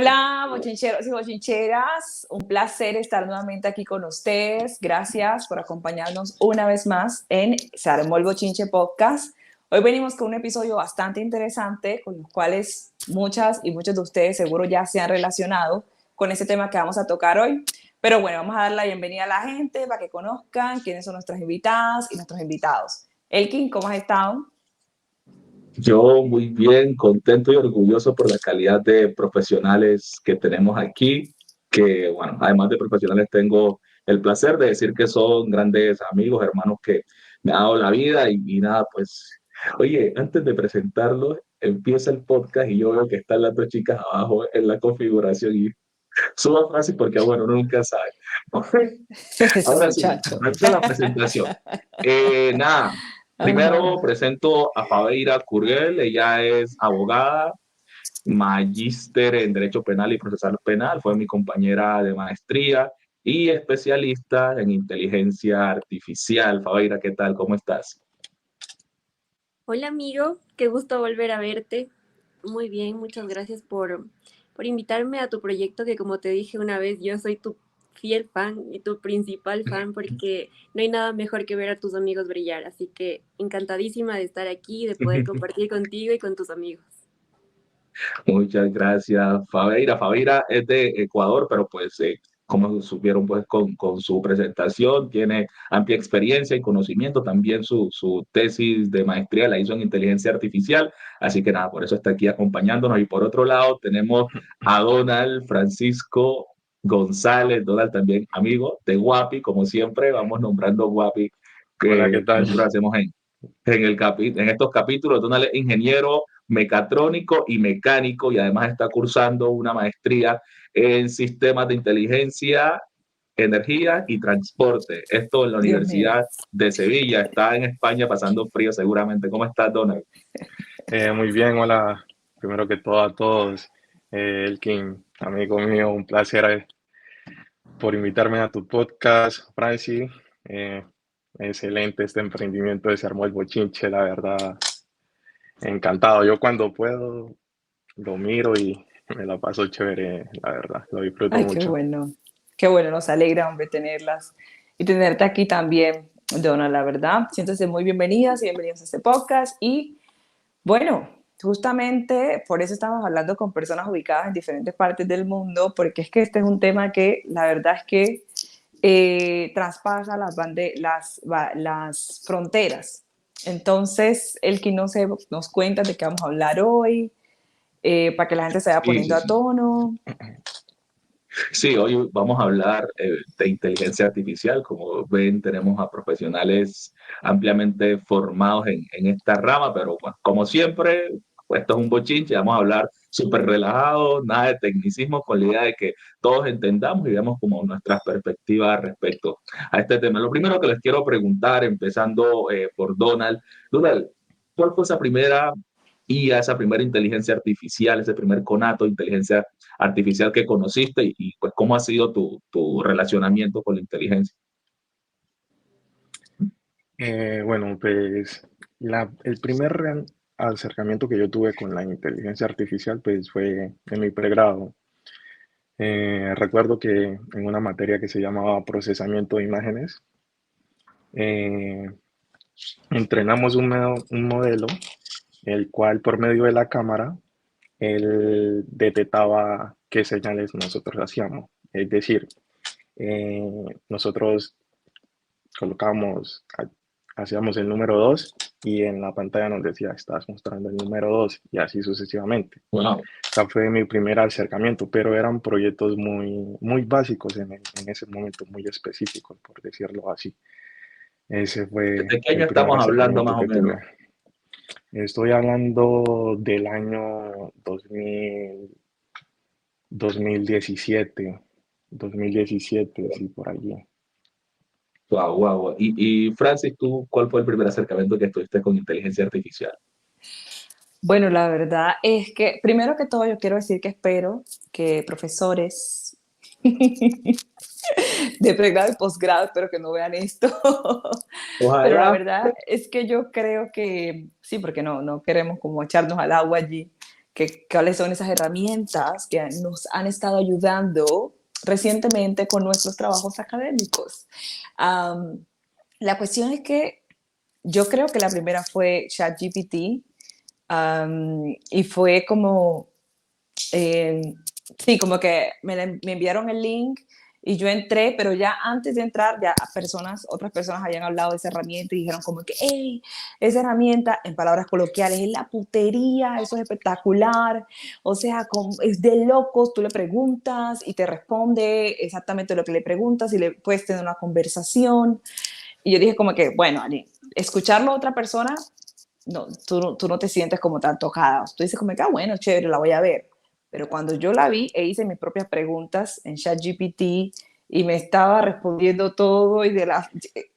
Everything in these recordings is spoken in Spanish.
Hola, bochincheros y bochincheras. Un placer estar nuevamente aquí con ustedes. Gracias por acompañarnos una vez más en Se Armó el Bochinche Podcast. Hoy venimos con un episodio bastante interesante, con los cuales muchas y muchos de ustedes seguro ya se han relacionado con ese tema que vamos a tocar hoy. Pero bueno, vamos a dar la bienvenida a la gente para que conozcan quiénes son nuestras invitadas y nuestros invitados. Elkin, ¿cómo has estado? Yo muy bien, contento y orgulloso por la calidad de profesionales que tenemos aquí, que bueno, además de profesionales tengo el placer de decir que son grandes amigos, hermanos que me han dado la vida y nada, pues, oye, antes de presentarlos, empieza el podcast y yo veo que están las dos chicas abajo en la configuración y suba fácil porque bueno, uno nunca sabe. Ese Ahora sí, muchacho. antes de la presentación. Nada, Ajá. primero presento a Fabeira Curiel, ella es abogada, magíster en Derecho Penal y Procesal Penal, fue mi compañera de maestría y especialista en inteligencia artificial. Fabeira, ¿qué tal? ¿Cómo estás? Hola amigo, qué gusto volver a verte. Muy bien, muchas gracias por invitarme a tu proyecto que como te dije una vez, yo soy tu fiel fan y tu principal fan porque no hay nada mejor que ver a tus amigos brillar. Así que encantadísima de estar aquí, de poder compartir contigo y con tus amigos. Muchas gracias, Fabeira. Fabeira es de Ecuador, pero pues como supieron pues con su presentación, tiene amplia experiencia y conocimiento. También su tesis de maestría la hizo en inteligencia artificial. Así que nada, por eso está aquí acompañándonos. Y por otro lado tenemos a Donald Francisco González. Donald también amigo de Guapi, como siempre, vamos nombrando Guapi Hola, ¿qué que tal? nosotros hacemos en estos capítulos. Donald es ingeniero mecatrónico y mecánico y además está cursando una maestría en sistemas de inteligencia, energía y transporte. Esto en la Dios mío. Universidad de Sevilla. Está en España pasando frío seguramente. ¿Cómo estás, Donald? Muy bien, hola. Primero que todo a todos. Elkin, amigo mío, un placer por invitarme a tu podcast, Franci. Eh, Excelente este emprendimiento de Se Armó el Bochinche, la verdad. Encantado. Yo cuando puedo lo miro y me la paso chévere, la verdad. Lo disfruto Ay, qué mucho. bueno. Qué bueno, nos alegra, hombre, tenerlas y tenerte aquí también, Donna, la verdad. Siéntese muy bienvenidas y bienvenidos a este podcast. Y bueno, justamente por eso estamos hablando con personas ubicadas en diferentes partes del mundo, porque es que este es un tema que la verdad es que traspasa las fronteras. Entonces, el que no se nos cuenta de qué vamos a hablar hoy, para que la gente se vaya Sí, poniendo sí, a sí. tono. Sí, hoy vamos a hablar de inteligencia artificial. Como ven, tenemos a profesionales ampliamente formados en esta rama, pero bueno, como siempre, pues esto es un bochinche, vamos a hablar súper relajado, nada de tecnicismo, con la idea de que todos entendamos y veamos como nuestras perspectivas respecto a este tema. Lo primero que les quiero preguntar, empezando por Donald. Donald, ¿cuál fue esa primera IA, esa primera inteligencia artificial, ese primer conato de inteligencia artificial que conociste pues cómo ha sido tu relacionamiento con la inteligencia? Bueno, pues el primer acercamiento que yo tuve con la inteligencia artificial pues fue en mi pregrado. Recuerdo que en una materia que se llamaba procesamiento de imágenes, eh, entrenamos un modelo, el cual por medio de la cámara, él detectaba qué señales nosotros hacíamos. Es decir, nosotros colocábamos, hacíamos el número 2 y en la pantalla nos decía, estás mostrando el número 2 y así sucesivamente. Wow. Ese fue mi primer acercamiento, pero eran proyectos muy básicos en ese momento, muy específicos, por decirlo así. Ese fue ¿De qué año el primer estamos hablando acercamiento más o que menos? tuve. Estoy hablando del año 2017, sí, por allí. Wow, wow. Y Francis, ¿tú cuál fue el primer acercamiento que tuviste con inteligencia artificial? Bueno, la verdad es que, primero que todo, yo quiero decir que espero que profesores de pregrado y posgrado, espero que no vean esto, pero la Ojalá. verdad es que yo creo que, sí, porque no queremos como echarnos al agua allí, cuáles son esas herramientas que nos han estado ayudando recientemente con nuestros trabajos académicos. La cuestión es que yo creo que la primera fue ChatGPT, y fue como, eh, sí, como que me enviaron el link y yo entré, pero ya antes de entrar, ya otras personas habían hablado de esa herramienta y dijeron como que, hey, esa herramienta, en palabras coloquiales, es la putería, eso es espectacular, o sea, es de locos, tú le preguntas y te responde exactamente lo que le preguntas y le puedes tener una conversación. Y yo dije como que, bueno, Ani, escucharlo a otra persona, no, tú no te sientes como tan tocada. Tú dices como que, bueno, chévere, la voy a ver. Pero cuando yo la vi e hice mis propias preguntas en ChatGPT y me estaba respondiendo todo y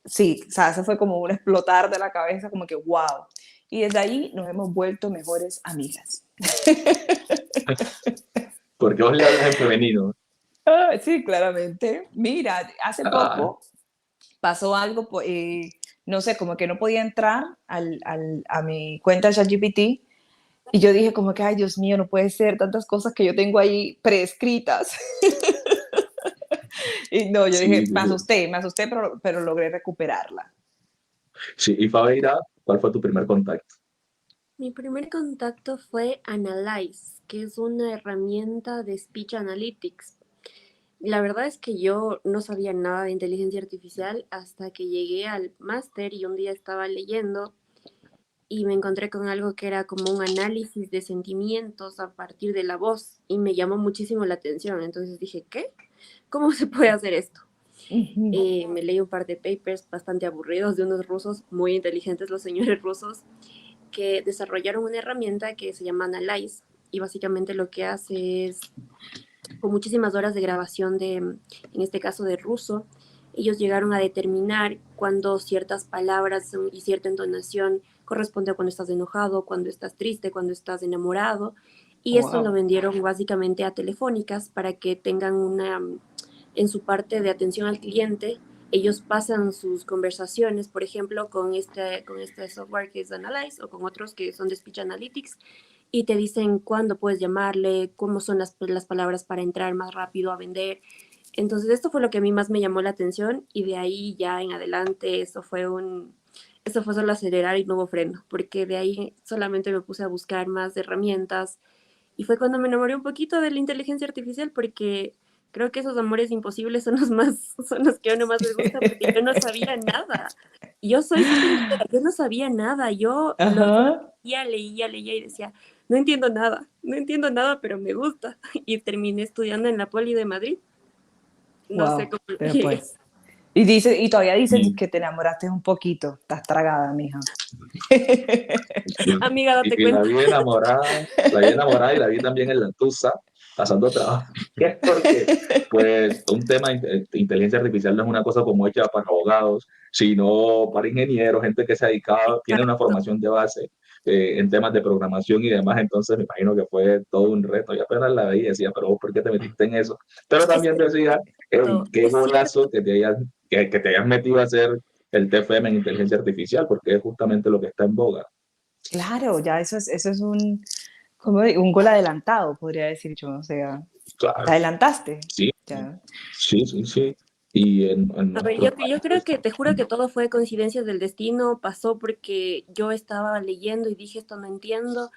sí, o sea, eso fue como un explotar de la cabeza, como que, wow. Y desde ahí nos hemos vuelto mejores amigas. Porque vos le hablas en femenino. Sí, claramente. Mira, hace Ah, poco pasó algo, no sé, como que no podía entrar a mi cuenta de ChatGPT y yo dije como que, ay, Dios mío, no puede ser tantas cosas que yo tengo ahí preescritas. Y no, yo sí, dije, sí, sí. me asusté, pero logré recuperarla. Sí, y Fabeira, ¿cuál fue tu primer contacto? Mi primer contacto fue Analyze, que es una herramienta de Speech Analytics. La verdad es que yo no sabía nada de inteligencia artificial hasta que llegué al máster y un día estaba leyendo y me encontré con algo que era como un análisis de sentimientos a partir de la voz y me llamó muchísimo la atención. Entonces dije, ¿qué? ¿Cómo se puede hacer esto? Ujú. Me leí un par de papers bastante aburridos de unos rusos, muy inteligentes los señores rusos, que desarrollaron una herramienta que se llama Analyze y básicamente lo que hace es, con muchísimas horas de grabación en este caso de ruso, ellos llegaron a determinar cuándo ciertas palabras y cierta entonación corresponde a cuando estás enojado, cuando estás triste, cuando estás enamorado. Y esto lo Wow. vendieron básicamente a Telefónicas para que tengan en su parte de atención al cliente, ellos pasan sus conversaciones, por ejemplo, con este software que es Analyze o con otros que son de Speech Analytics, y te dicen cuándo puedes llamarle, cómo son las palabras para entrar más rápido a vender. Entonces, esto fue lo que a mí más me llamó la atención y de ahí ya en adelante eso fue solo acelerar y no hubo freno, porque de ahí solamente me puse a buscar más herramientas y fue cuando me enamoré un poquito de la inteligencia artificial porque creo que esos amores imposibles son son los que a uno más les gusta porque yo no sabía nada. Yo soy sincera, yo no sabía nada. Yo lo Ajá. leía y decía, no entiendo nada, no entiendo nada, pero me gusta. Y terminé estudiando en la Poli de Madrid. No sé Wow. cómo Pero llegué. pues. Y todavía dices Y, que te enamoraste un poquito. Estás tragada, mija. Amiga, date y cuenta. la vi enamorada y la vi también en la tusa, pasando trabajo. Es porque, pues, un tema de inteligencia artificial no es una cosa como hecha para abogados, sino para ingenieros, gente que se ha dedicado, tiene una formación de base en temas de programación y demás. Entonces, me imagino que fue todo un reto. Y apenas la veía y decía, pero vos, ¿por qué te metiste en eso? Pero Es también decía, cierto, qué es golazo cierto. que te hayas metido a hacer el TFM en inteligencia artificial, porque es justamente lo que está en boga. Claro, ya eso es un gol adelantado, podría decir yo. O sea, te Claro, adelantaste. sí, Ya. sí, sí, sí. Y en A ver, nuestro yo país, creo pues, que te juro que todo fue coincidencias del destino, pasó porque yo estaba leyendo y dije esto no entiendo.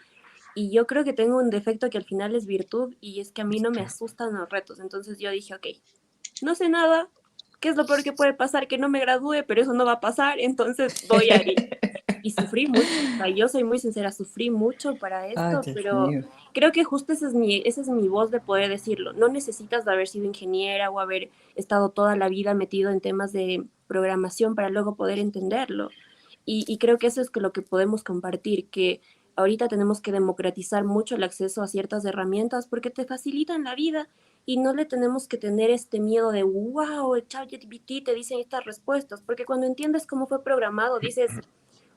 Y yo creo que tengo un defecto que al final es virtud y es que a mí no me asustan los retos. Entonces yo dije, ok, no sé nada, ¿qué es lo peor que puede pasar? Que no me gradúe, pero eso no va a pasar, entonces voy a ir. Y sufrí mucho, o sea, yo soy muy sincera, sufrí mucho para Ay, esto, Dios pero mío. creo que justo esa es mi voz de poder decirlo. No necesitas de haber sido ingeniera o haber estado toda la vida metido en temas de programación para luego poder entenderlo. Y creo que eso es lo que podemos compartir, que ahorita tenemos que democratizar mucho el acceso a ciertas herramientas porque te facilitan la vida y no le tenemos que tener este miedo de, wow, el ChatGPT te dicen estas respuestas, porque cuando entiendes cómo fue programado, dices,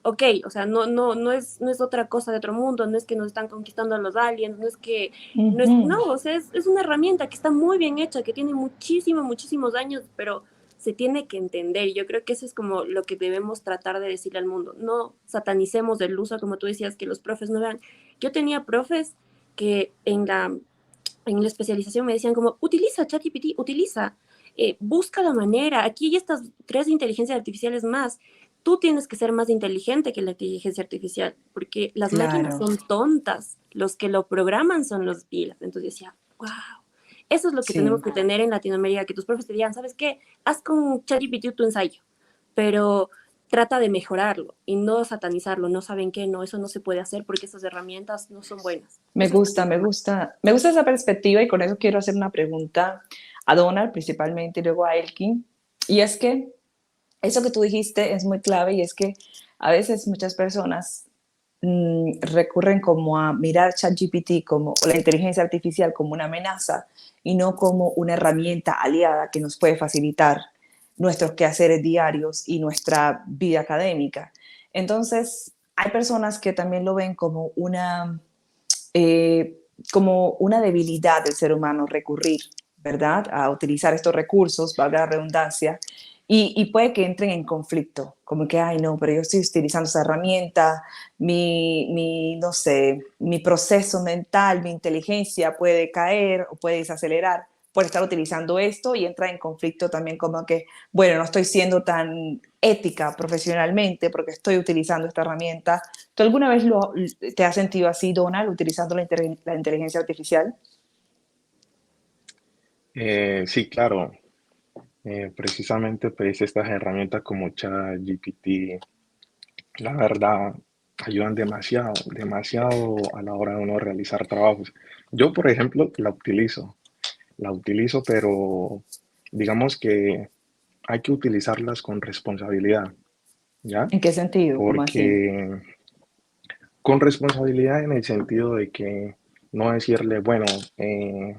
ok, o sea, no es otra cosa de otro mundo, no es que nos están conquistando a los aliens, no, Ujú. o sea, es una herramienta que está muy bien hecha, que tiene muchísimos años, pero se tiene que entender. Yo creo que eso es como lo que debemos tratar de decirle al mundo. No satanicemos el uso, como tú decías, que los profes no vean. Yo tenía profes que en la especialización me decían como, utiliza ChatGPT, busca la manera, aquí hay estas 3 inteligencias artificiales más. Tú tienes que ser más inteligente que la inteligencia artificial, porque las máquinas Claro, son tontas, los que lo programan son los pilas. Entonces decía, wow, eso es lo que tenemos sí. que tener en Latinoamérica, que tus profes te digan, ¿sabes qué? Haz con ChatGPT tu ensayo, pero trata de mejorarlo y no satanizarlo, no saben qué, no, eso no se puede hacer porque esas herramientas no son buenas. Me Eso está gusta, me mal. gusta, me gusta esa perspectiva y con eso quiero hacer una pregunta a Donald principalmente y luego a Elkin. Y es que eso que tú dijiste es muy clave y es que a veces muchas personas recurren como a mirar ChatGPT como o la inteligencia artificial como una amenaza y no como una herramienta aliada que nos puede facilitar nuestros quehaceres diarios y nuestra vida académica. Entonces, hay personas que también lo ven como una debilidad del ser humano recurrir, ¿verdad?, a utilizar estos recursos, valga la redundancia, y puede que entren en conflicto, como que, ay, no, pero yo estoy utilizando esa herramienta, no sé, mi proceso mental, mi inteligencia puede caer o puede desacelerar por estar utilizando esto y entra en conflicto también como que, bueno, no estoy siendo tan ética profesionalmente porque estoy utilizando esta herramienta. ¿Tú alguna vez te has sentido así, Donald, utilizando la inteligencia artificial? Sí, claro. Precisamente pues estas herramientas como ChatGPT, la verdad, ayudan demasiado, demasiado a la hora de uno realizar trabajos. Yo, por ejemplo, la utilizo, pero digamos que hay que utilizarlas con responsabilidad, ¿ya? ¿En qué sentido? ¿Cómo así? Porque con responsabilidad en el sentido de que no decirle, bueno, eh,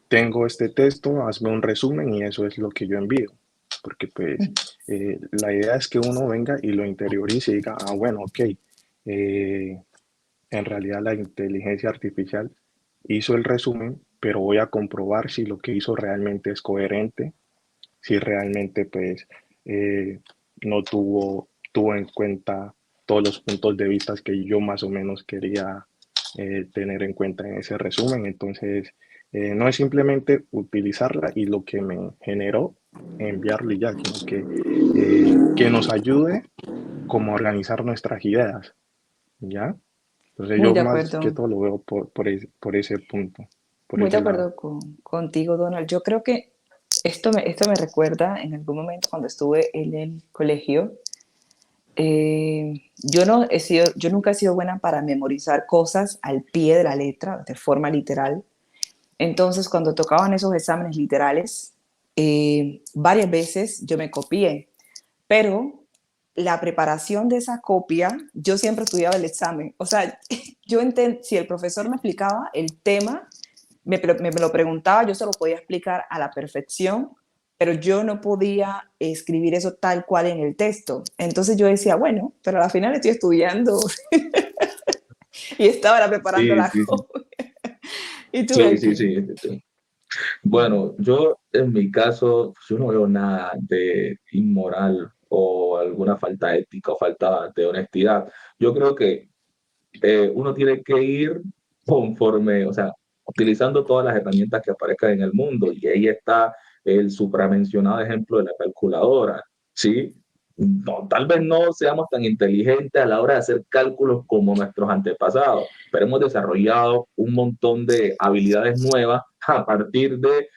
tengo este texto, hazme un resumen y eso es lo que yo envío. Porque pues la idea es que uno venga y lo interiorice y diga, ah, bueno, ok, eh, en realidad la inteligencia artificial hizo el resumen, pero voy a comprobar si lo que hizo realmente es coherente, si realmente pues no tuvo en cuenta todos los puntos de vista que yo más o menos quería tener en cuenta en ese resumen. Entonces, no es simplemente utilizarla y lo que me generó enviarlo y ya, sino que nos ayude como a organizar nuestras ideas, ¿ya? Entonces Muy yo de más que acuerdo. todo lo veo por ese punto, por Muy de ese lado. acuerdo contigo, Donald. Yo creo que esto me recuerda en algún momento cuando estuve en el colegio. Yo nunca he sido buena para memorizar cosas al pie de la letra, de forma literal. Entonces, cuando tocaban esos exámenes literales, varias veces yo me copié, pero la preparación de esa copia, yo siempre estudiaba el examen. O sea, si el profesor me explicaba el tema, me lo preguntaba, yo se lo podía explicar a la perfección, pero yo no podía escribir eso tal cual en el texto. Entonces yo decía, bueno, pero al final estoy estudiando y estaba preparando Sí, la sí, sí. copia. ¿Y tú, Sí, sí, Elkin? sí, sí. Bueno, yo en mi caso, yo no veo nada de inmoral o alguna falta ética o falta de honestidad. Yo creo que uno tiene que ir conforme, o sea, utilizando todas las herramientas que aparezcan en el mundo. Y ahí está el supramencionado ejemplo de la calculadora, ¿sí? No, tal vez no seamos tan inteligentes a la hora de hacer cálculos como nuestros antepasados, pero hemos desarrollado un montón de habilidades nuevas a partir de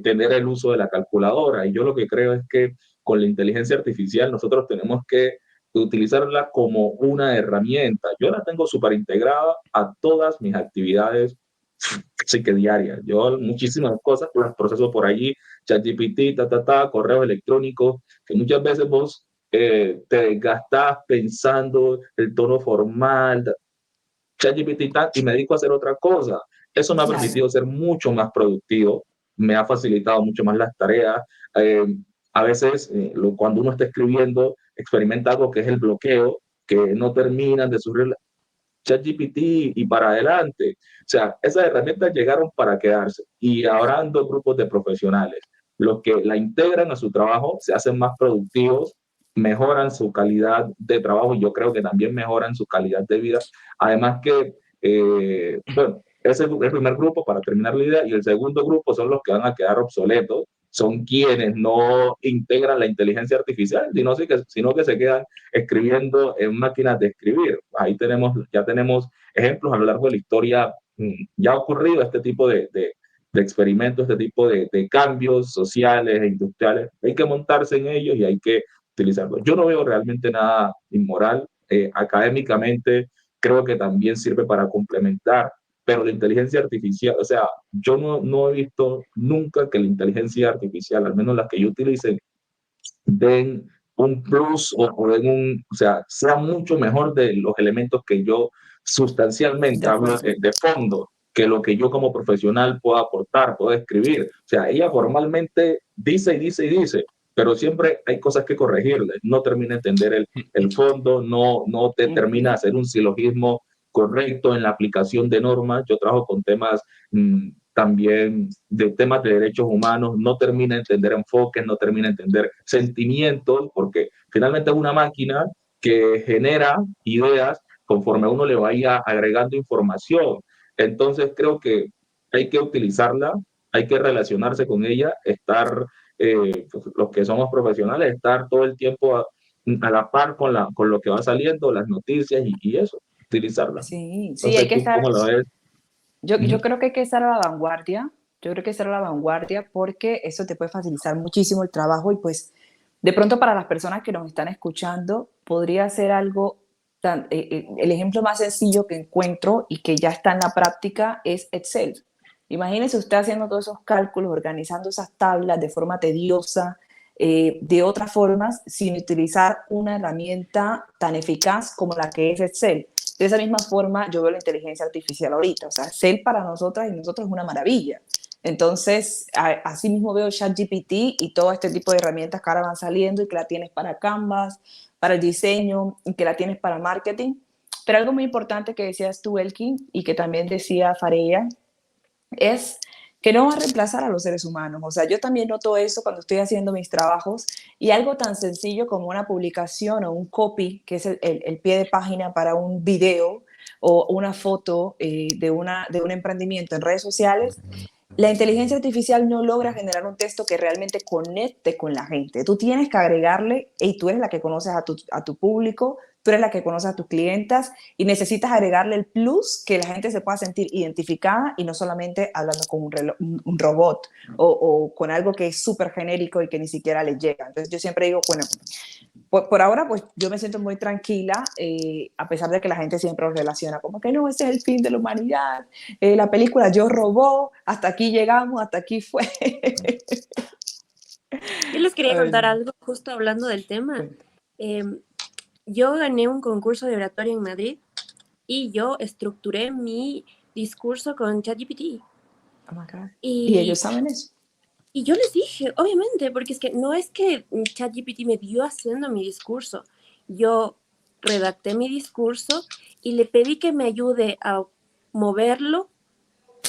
tener el uso de la calculadora. Y yo lo que creo es que con la inteligencia artificial nosotros tenemos que utilizarla como una herramienta. Yo la tengo súper integrada a todas mis actividades, sí que diarias. Yo muchísimas cosas las proceso por allí, ChatGPT, correos electrónicos, que muchas veces vos te desgastás pensando el tono formal, ChatGPT y me dedico a hacer otra cosa. Eso me ha Claro, permitido ser mucho más productivo, me ha facilitado mucho más las tareas. Eh, a veces, cuando uno está escribiendo, experimenta algo que es el bloqueo, que no terminan de subir ChatGPT y para adelante. O sea, esas herramientas llegaron para quedarse y ahora han dos grupos de profesionales. Los que la integran a su trabajo se hacen más productivos, mejoran su calidad de trabajo y yo creo que también mejoran su calidad de vida. Además que Bueno, ese es el primer grupo para terminar la idea, y el segundo grupo son los que van a quedar obsoletos, son quienes no integran la inteligencia artificial, sino que se quedan escribiendo en máquinas de escribir. Ahí ya tenemos ejemplos a lo largo de la historia. Ya ha ocurrido este tipo de experimentos, este tipo de cambios sociales e industriales. Hay que montarse en ellos y hay que utilizarlos. Yo no veo realmente nada inmoral. Académicamente creo que también sirve para complementar, pero la inteligencia artificial, o sea, yo no he visto nunca que la inteligencia artificial, al menos las que yo utilice, den un plus o den o sea, sea mucho mejor de los elementos que yo sustancialmente hablo de fondo, que lo que yo como profesional puedo aportar, puedo escribir. O sea, ella formalmente dice y dice y dice, pero siempre hay cosas que corregirle. No termina de entender el fondo, no te termina de hacer un silogismo correcto en la aplicación de normas. Yo trabajo con temas también de temas de derechos humanos, no termina de entender enfoques, no termina de entender sentimientos, porque finalmente es una máquina que genera ideas conforme uno le vaya agregando información. Entonces creo que hay que utilizarla, hay que relacionarse con ella, estar, pues, los que somos profesionales, estar todo el tiempo a la par con lo que va saliendo, las noticias y eso, utilizarla. Sí, sí, hay Entonces, que ¿tú estar, cómo lo ves? yo creo que hay que estar a la vanguardia, yo creo que estar a la vanguardia porque eso te puede facilitar muchísimo el trabajo y pues de pronto para las personas que nos están escuchando podría ser algo, el ejemplo más sencillo que encuentro y que ya está en la práctica es Excel. Imagínese usted haciendo todos esos cálculos, organizando esas tablas de forma tediosa, de otras formas, sin utilizar una herramienta tan eficaz como la que es Excel. De esa misma forma, yo veo la inteligencia artificial ahorita. O sea, Excel para nosotras y nosotros es una maravilla. Entonces, así mismo veo ChatGPT y todo este tipo de herramientas que ahora van saliendo y que la tienes para Canvas, para el diseño y que la tienes para marketing. Pero algo muy importante que decías tú, Elkin, y que también decía Fareya, es que no va a reemplazar a los seres humanos. O sea, yo también noto eso cuando estoy haciendo mis trabajos y algo tan sencillo como una publicación o un copy, que es el pie de página para un video o una foto de un emprendimiento en redes sociales, la inteligencia artificial no logra generar un texto que realmente conecte con la gente. Tú tienes que agregarle, y tú eres la que conoces a tu público, tú eres la que conoces a tus clientas y necesitas agregarle el plus que la gente se pueda sentir identificada y no solamente hablando con un robot o con algo que es súper genérico y que ni siquiera le llega. Entonces yo siempre digo, bueno, por ahora pues yo me siento muy tranquila, a pesar de que la gente siempre lo relaciona como que no, ese es el fin de la humanidad, la película Yo Robó, hasta aquí llegamos, hasta aquí fue. Yo les quería A ver, contar algo justo hablando del tema. cuenta. Em, yo gané un concurso de oratoria en Madrid y yo estructuré mi discurso con ChatGPT. Oh my God. ¿Y ellos Y, saben eso? y yo les dije, obviamente, porque es que no es que ChatGPT me vio haciendo mi discurso. Yo redacté mi discurso y le pedí que me ayude a moverlo,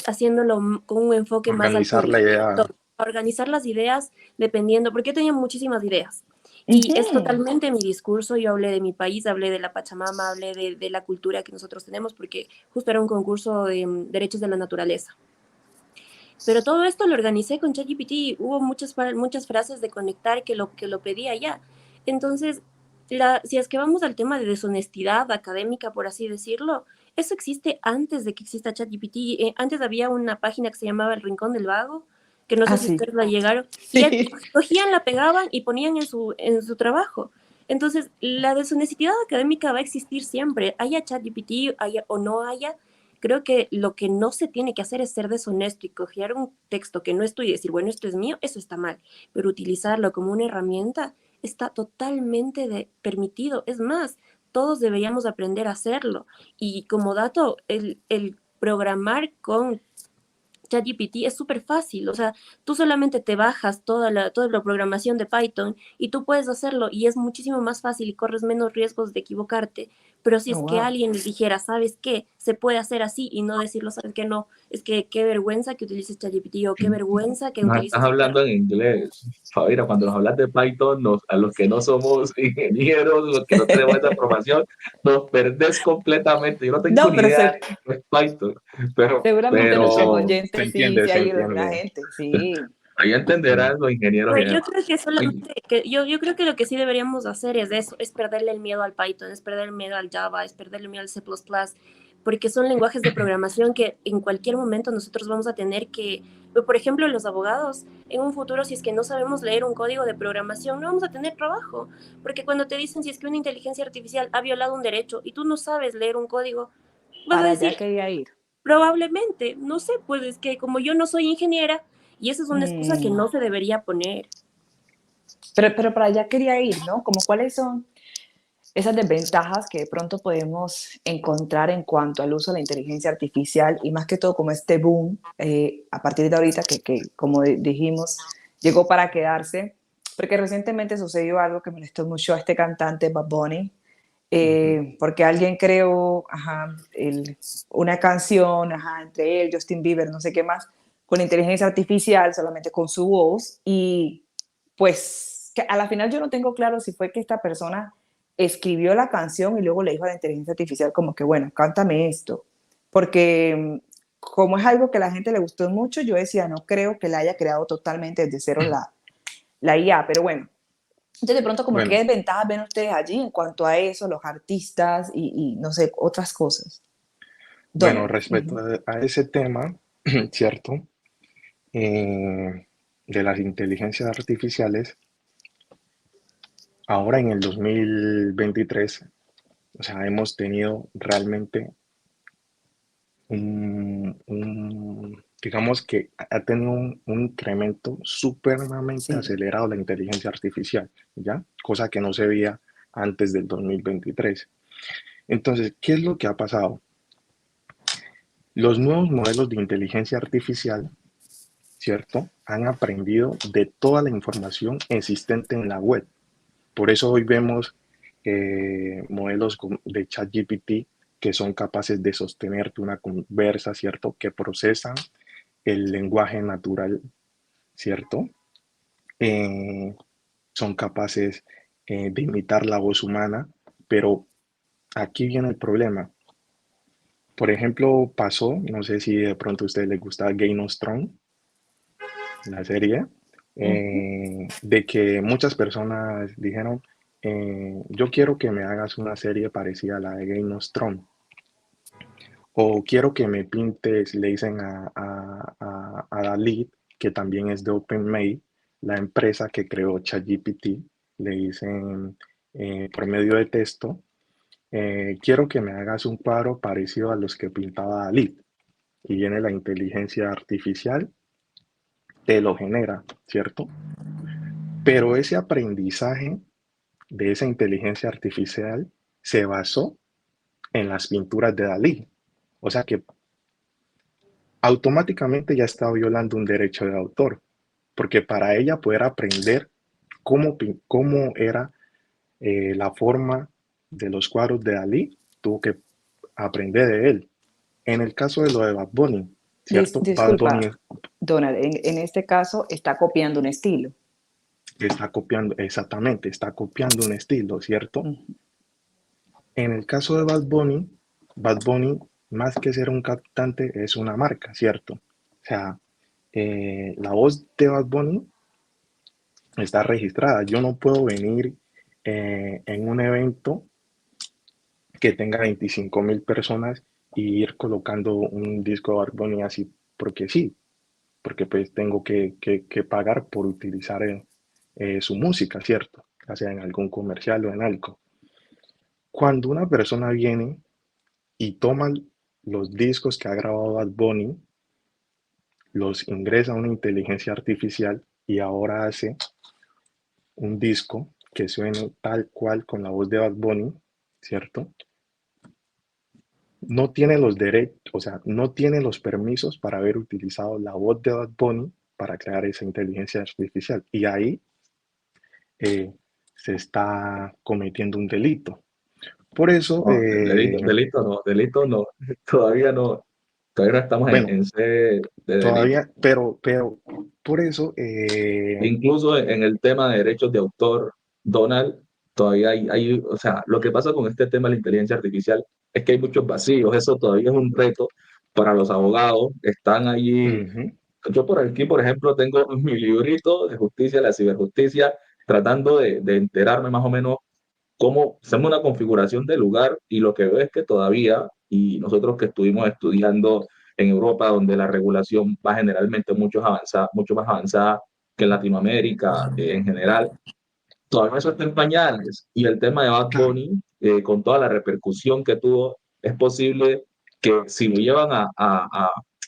haciéndolo con un enfoque más al Organizar la público, idea. a organizar las ideas dependiendo, porque yo tenía muchísimas ideas. Y es Ujú. totalmente mi discurso. Yo hablé de mi país, hablé de la Pachamama, hablé de la cultura que nosotros tenemos, porque justo era un concurso de derechos de la naturaleza. Pero todo esto lo organicé con ChatGPT. Hubo muchas frases de conectar que lo pedía ya. Entonces, si es que vamos al tema de deshonestidad académica, por así decirlo, eso existe antes de que exista ChatGPT. Antes había una página que se llamaba El Rincón del Vago, que no Ah, sé si sí. ustedes la llegaron, y ya Sí. cogían, la pegaban y ponían en su trabajo. Entonces, la deshonestidad académica va a existir siempre, haya ChatGPT o no haya. Creo que lo que no se tiene que hacer es ser deshonesto y coger un texto que no es tuyo y decir, bueno, esto es mío, eso está mal. Pero utilizarlo como una herramienta está totalmente permitido. Es más, todos deberíamos aprender a hacerlo. Y como dato, el programar con ChatGPT es súper fácil, o sea, tú solamente te bajas toda la programación de Python y tú puedes hacerlo y es muchísimo más fácil y corres menos riesgos de equivocarte Pero si Oh, es que wow. alguien les dijera, ¿sabes qué? Se puede hacer así y no decirlo, ¿sabes qué? No, es que qué vergüenza que utilices ChatGPT o qué vergüenza que Nos estás utilices hablando en inglés, Fabira. Cuando nos hablas de Python, a los que no somos ingenieros, los que no tenemos esa formación, nos perdés completamente. Yo no tengo No, ni pero idea de Python, seguramente nuestros pero oyentes sí se hay alguna entiende. gente, sí. ahí entenderán los ingenieros y Pues yo demás. creo que Oye, solamente, yo creo que lo que sí deberíamos hacer es eso, es perderle el miedo al Python, es perderle el miedo al Java, es perderle el miedo al C++, porque son lenguajes de programación que en cualquier momento nosotros vamos a tener que, por ejemplo, los abogados, en un futuro, si es que no sabemos leer un código de programación, no vamos a tener trabajo, porque cuando te dicen si es que una inteligencia artificial ha violado un derecho y tú no sabes leer un código, vas a Para allá decir, quería ir. probablemente, no sé, pues es que como yo no soy ingeniera, y esa es una excusa que Mm, no se debería poner. pero para allá quería ir, ¿no? Como cuáles son esas desventajas que de pronto podemos encontrar en cuanto al uso de la inteligencia artificial y más que todo como este boom a partir de ahorita que como dijimos, llegó para quedarse, porque recientemente sucedió algo que molestó mucho a este cantante Bad Bunny, Ujú. porque alguien creó ajá, una canción ajá, entre él, Justin Bieber, no sé qué más, con inteligencia artificial, solamente con su voz, y pues que a la final yo no tengo claro si fue que esta persona escribió la canción y luego le dijo a la inteligencia artificial como que, bueno, cántame esto, porque como es algo que a la gente le gustó mucho, yo decía, no creo que la haya creado totalmente desde cero la IA, pero bueno, entonces, de pronto, como qué Bueno, desventajas ven ustedes allí en cuanto a eso, los artistas y no sé, otras cosas. bueno, Donald. respecto a ese tema, ¿cierto? De las inteligencias artificiales, ahora en el 2023, o sea, hemos tenido realmente digamos que ha tenido un incremento supremamente Sí, acelerado la inteligencia artificial, ¿ya? Cosa que no se veía antes del 2023. Entonces, ¿qué es lo que ha pasado? Los nuevos modelos de inteligencia artificial, ¿cierto? Han aprendido de toda la información existente en la web. Por eso hoy vemos modelos de ChatGPT que son capaces de sostenerte una conversa, ¿cierto? Que procesan el lenguaje natural, ¿cierto? Eh, Son capaces de imitar la voz humana, pero aquí viene el problema. Por ejemplo, pasó, no sé si de pronto a usted le gusta Game of Thrones, la serie, de que muchas personas dijeron, yo quiero que me hagas una serie parecida a la de Game of Thrones, o quiero que me pintes, le dicen a Dalit, que también es de OpenMay, la empresa que creó ChatGPT, le dicen por medio de texto, quiero que me hagas un cuadro parecido a los que pintaba Dalit. Y viene la inteligencia artificial, te lo genera, ¿cierto? Pero ese aprendizaje de esa inteligencia artificial se basó en las pinturas de Dalí. O sea que automáticamente ya estaba violando un derecho de autor, porque para ella poder aprender cómo era la forma de los cuadros de Dalí, tuvo que aprender de él. En el caso de lo de Bad Bunny, ¿cierto? Bad Bunny Disculpa, Donald, en este caso está copiando un estilo. está copiando, exactamente, está copiando un estilo, ¿cierto? Ujú. En el caso de Bad Bunny, más que ser un cantante, es una marca, ¿cierto? O sea, la voz de Bad Bunny está registrada. Yo no puedo venir en un evento que tenga 25.000 personas y ir colocando un disco de Bad Bunny así porque sí, porque pues tengo que pagar por utilizar su música, ¿cierto? Ya sea en algún comercial o en algo. Cuando una persona viene y toma los discos que ha grabado Bad Bunny, los ingresa a una inteligencia artificial y ahora hace un disco que suene tal cual con la voz de Bad Bunny, ¿cierto? No tiene los derechos, o sea, no tiene los permisos para haber utilizado la voz de Bad Bunny para crear esa inteligencia artificial. Y ahí se está cometiendo un delito. Por eso, No, delito no, todavía no, todavía no estamos bueno, en C de delito. todavía, pero por eso, Incluso en el tema de derechos de autor, Donald, todavía o sea, lo que pasa con este tema de la inteligencia artificial es que hay muchos vacíos, eso todavía es un reto para los abogados, están allí. ujú, Yo por aquí, por ejemplo, tengo mi librito de justicia, la ciberjusticia, tratando de enterarme más o menos cómo hacemos una configuración del lugar y lo que veo es que todavía, y nosotros que estuvimos estudiando en Europa, donde la regulación va generalmente mucho más avanzada que en Latinoamérica en general, todavía eso está en pañales. Y el tema de Bad claro, Bunny, con toda la repercusión que tuvo, es posible que si lo llevan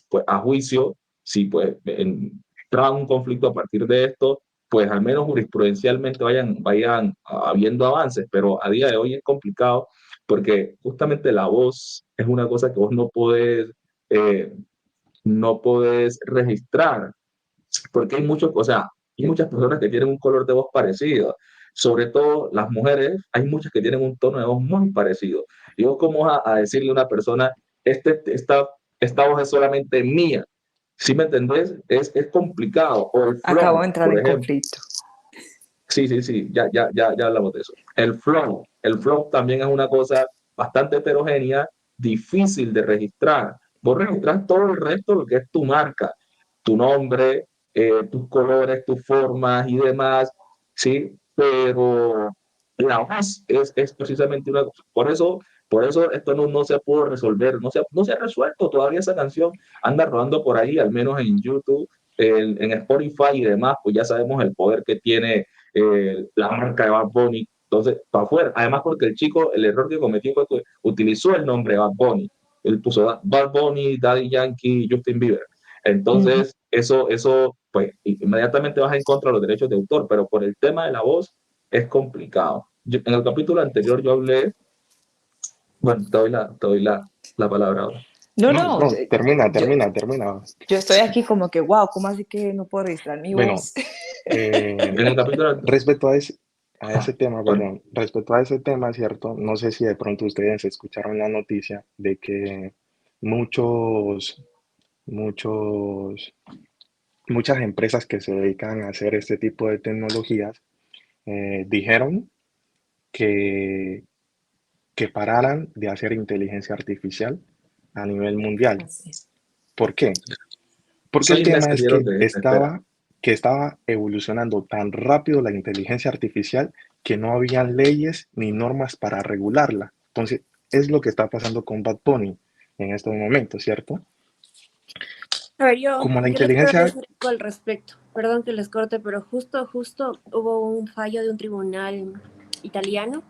pues, a juicio, si pues entra un conflicto a partir de esto, pues al menos jurisprudencialmente vayan habiendo avances, pero a día de hoy es complicado porque justamente la voz es una cosa que vos eh, no podés registrar porque hay muchos, o sea, hay muchas personas que tienen un color de voz parecido. Sobre todo las mujeres, hay muchas que tienen un tono de voz muy parecido. Y vos, ¿cómo vas a decirle a una persona, esta voz es solamente mía? ¿Sí me entendés? Es complicado. O el Acabo de flow, entrar por en ejemplo. conflicto. Sí, sí, sí, ya hablamos de eso. El flow también es una cosa bastante heterogénea, difícil de registrar. Vos registrás todo el resto, lo que es tu marca, tu nombre, tus colores, tus formas y demás, ¿sí? Pero la voz es precisamente una cosa. Por eso esto no se pudo resolver, no se ha resuelto todavía esa canción. Anda rodando por ahí, al menos en YouTube, en Spotify y demás, pues ya sabemos el poder que tiene la marca de Bad Bunny. Entonces, para afuera. Además, porque el chico, el error que cometió fue que utilizó el nombre Bad Bunny. Él puso Bad Bunny, Daddy Yankee, Justin Bieber. Ujú. Entonces, pues, inmediatamente vas en contra de los derechos de autor, pero por el tema de la voz es complicado. En el capítulo anterior yo hablé, bueno, te doy la palabra ahora. No, no, no, no, termina, yo, termina, termina. yo estoy aquí como que, wow, ¿cómo así que no puedo registrar mi Bueno, voz? En el capítulo, respecto a ese ajá, tema, bueno, perdón, respecto a ese tema, ¿cierto? No sé si de pronto ustedes escucharon la noticia de que muchos, muchos, muchas empresas que se dedican a hacer este tipo de tecnologías dijeron que, que pararan de hacer inteligencia artificial a nivel mundial. Así. ¿Por qué? Porque el 6 meses tema es dieron de espera. que estaba evolucionando tan rápido la inteligencia artificial que no habían leyes ni normas para regularla. Entonces, es lo que está pasando con Bad Bunny en estos momentos, ¿cierto? A ver, yo Como la les quiero inteligencia, decir algo al respecto. Perdón que les corte, pero justo hubo un fallo de un tribunal italiano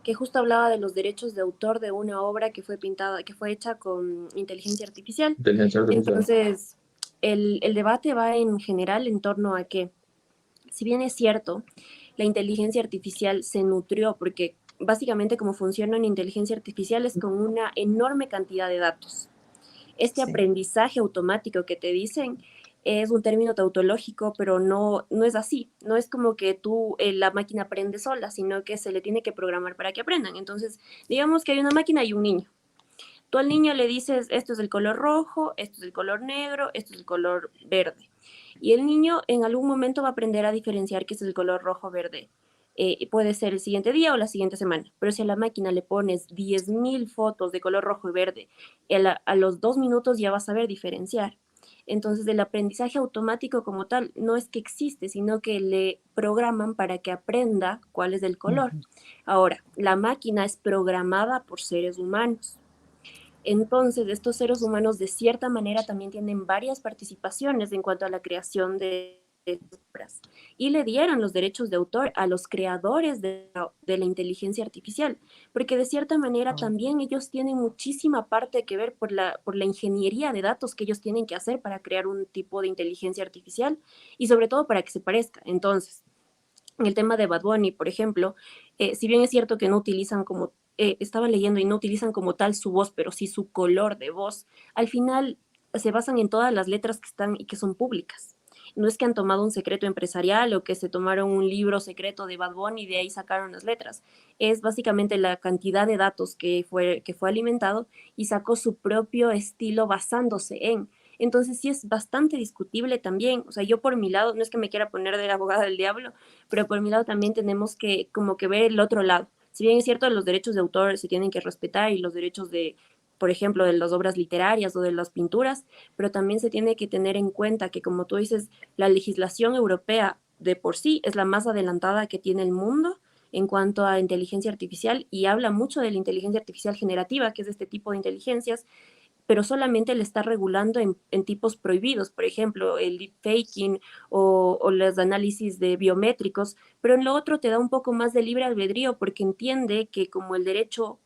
que justo hablaba de los derechos de autor de una obra que fue pintada, que fue hecha con inteligencia artificial. Inteligencia artificial. Entonces, el debate va en general en torno a que, si bien es cierto, la inteligencia artificial se nutrió, porque básicamente como funciona una inteligencia artificial es con una enorme cantidad de datos. Este Sí. aprendizaje automático que te dicen es un término tautológico, pero no es así. No es como que la máquina aprende sola, sino que se le tiene que programar para que aprendan. Entonces, digamos que hay una máquina y un niño. Tú al niño le dices, esto es el color rojo, esto es el color negro, esto es el color verde. Y el niño en algún momento va a aprender a diferenciar qué es el color rojo verde. Puede ser el siguiente día o la siguiente semana. Pero si a la máquina le pones 10.000 fotos de color rojo y verde, a los 2 minutos ya va a saber diferenciar. Entonces, el aprendizaje automático como tal no es que existe, sino que le programan para que aprenda cuál es el color. Ujú. Ahora, la máquina es programada por seres humanos. Entonces, estos seres humanos de cierta manera también tienen varias participaciones en cuanto a la creación de obras y le dieron los derechos de autor a los creadores de la inteligencia artificial, porque de cierta manera Oh. también ellos tienen muchísima parte que ver por la ingeniería de datos que ellos tienen que hacer para crear un tipo de inteligencia artificial y sobre todo para que se parezca. Entonces, en el tema de Bad Bunny, por ejemplo, si bien es cierto que no utilizan como, estaba leyendo y no utilizan como tal su voz, pero sí su color de voz, al final se basan en todas las letras que están y que son públicas. no es que han tomado un secreto empresarial o que se tomaron un libro secreto de Bad Bunny y de ahí sacaron las letras. Es básicamente la cantidad de datos que fue alimentado y sacó su propio estilo basándose en. Entonces sí es bastante discutible también. O sea, yo por mi lado, no es que me quiera poner de la abogada del diablo, pero por mi lado también tenemos que como que ver el otro lado. Si bien es cierto, los derechos de autor se tienen que respetar y los derechos de, por ejemplo, de las obras literarias o de las pinturas, pero también se tiene que tener en cuenta que, como tú dices, la legislación europea de por sí es la más adelantada que tiene el mundo en cuanto a inteligencia artificial y habla mucho de la inteligencia artificial generativa, que es este tipo de inteligencias, pero solamente le está regulando en tipos prohibidos, por ejemplo, el deepfaking o los análisis de biométricos, pero en lo otro te da un poco más de libre albedrío porque entiende que como el derecho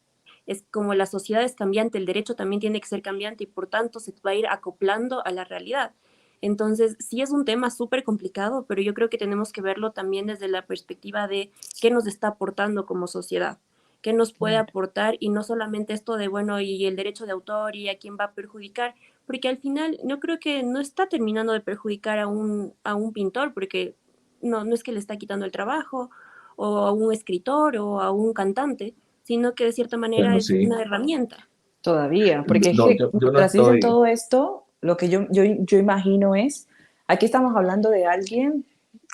es como la sociedad es cambiante, el derecho también tiene que ser cambiante y por tanto se va a ir acoplando a la realidad. Entonces, sí es un tema súper complicado, pero yo creo que tenemos que verlo también desde la perspectiva de qué nos está aportando como sociedad, qué nos puede aportar y no solamente esto de, bueno, y el derecho de autor y a quién va a perjudicar, porque al final yo creo que no está terminando de perjudicar a un pintor, porque no es que le está quitando el trabajo, o a un escritor o a un cantante, sino que de cierta manera Bueno, es sí. una herramienta. Todavía, porque es No, que yo no mientras dicen estoy. todo esto, lo que yo imagino es, aquí estamos hablando de alguien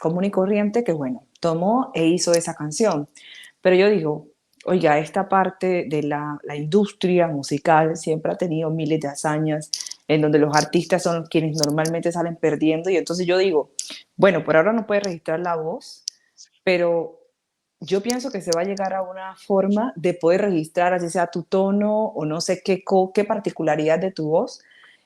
común y corriente que, bueno, tomó e hizo esa canción. Pero yo digo, oiga, esta parte de la industria musical siempre ha tenido miles de hazañas en donde los artistas son quienes normalmente salen perdiendo. Y entonces yo digo, bueno, por ahora no puede registrar la voz, pero yo pienso que se va a llegar a una forma de poder registrar, así sea tu tono o no sé qué particularidad de tu voz,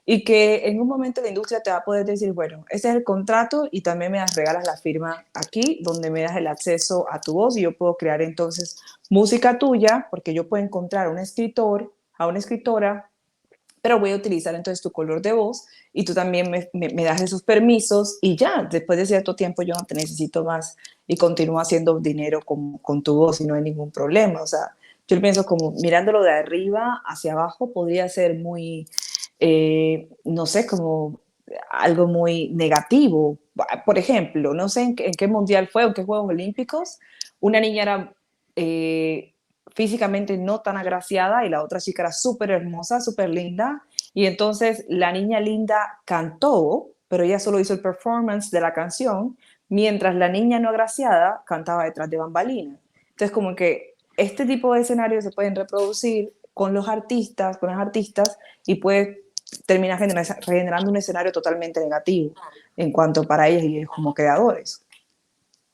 y que en un momento la industria te va a poder decir, bueno, ese es el contrato y también me regalas la firma aquí, donde me das el acceso a tu voz y yo puedo crear entonces música tuya, porque yo puedo encontrar un escritor, a una escritora, pero voy a utilizar entonces tu color de voz y tú también me das esos permisos y ya, después de cierto tiempo yo no te necesito más y continúo haciendo dinero con tu voz y no hay ningún problema. O sea, yo pienso como mirándolo de arriba hacia abajo podría ser muy, no sé, como algo muy negativo. Por ejemplo, no sé en qué mundial fue o en qué Juegos Olímpicos, una niña era físicamente no tan agraciada y la otra chica era súper hermosa, súper linda. Y entonces la niña linda cantó, pero ella solo hizo el performance de la canción, mientras la niña no agraciada cantaba detrás de bambalinas. Entonces como que este tipo de escenarios se pueden reproducir con los artistas, con las artistas, y puede terminar generando un escenario totalmente negativo en cuanto para ellas y ellos como creadores.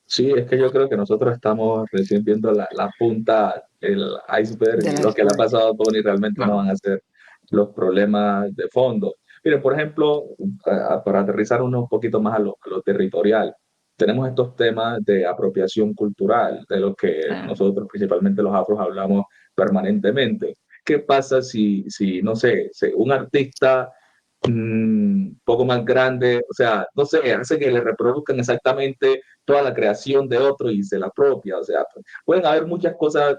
Sí, es que yo creo que nosotros estamos recién viendo la punta, el iceberg, y Del lo que le ha iceberg. pasado a Tony realmente no Claro. van a ser los problemas de fondo. Mire, por ejemplo, para aterrizar un poquito más a lo territorial, tenemos estos temas de apropiación cultural, de lo que Ah, nosotros, principalmente los afros, hablamos permanentemente. ¿Qué pasa si no sé, un artista poco más grande, o sea, no sé, hace que le reproduzcan exactamente toda la creación de otro y se la propia, o sea, pueden haber muchas cosas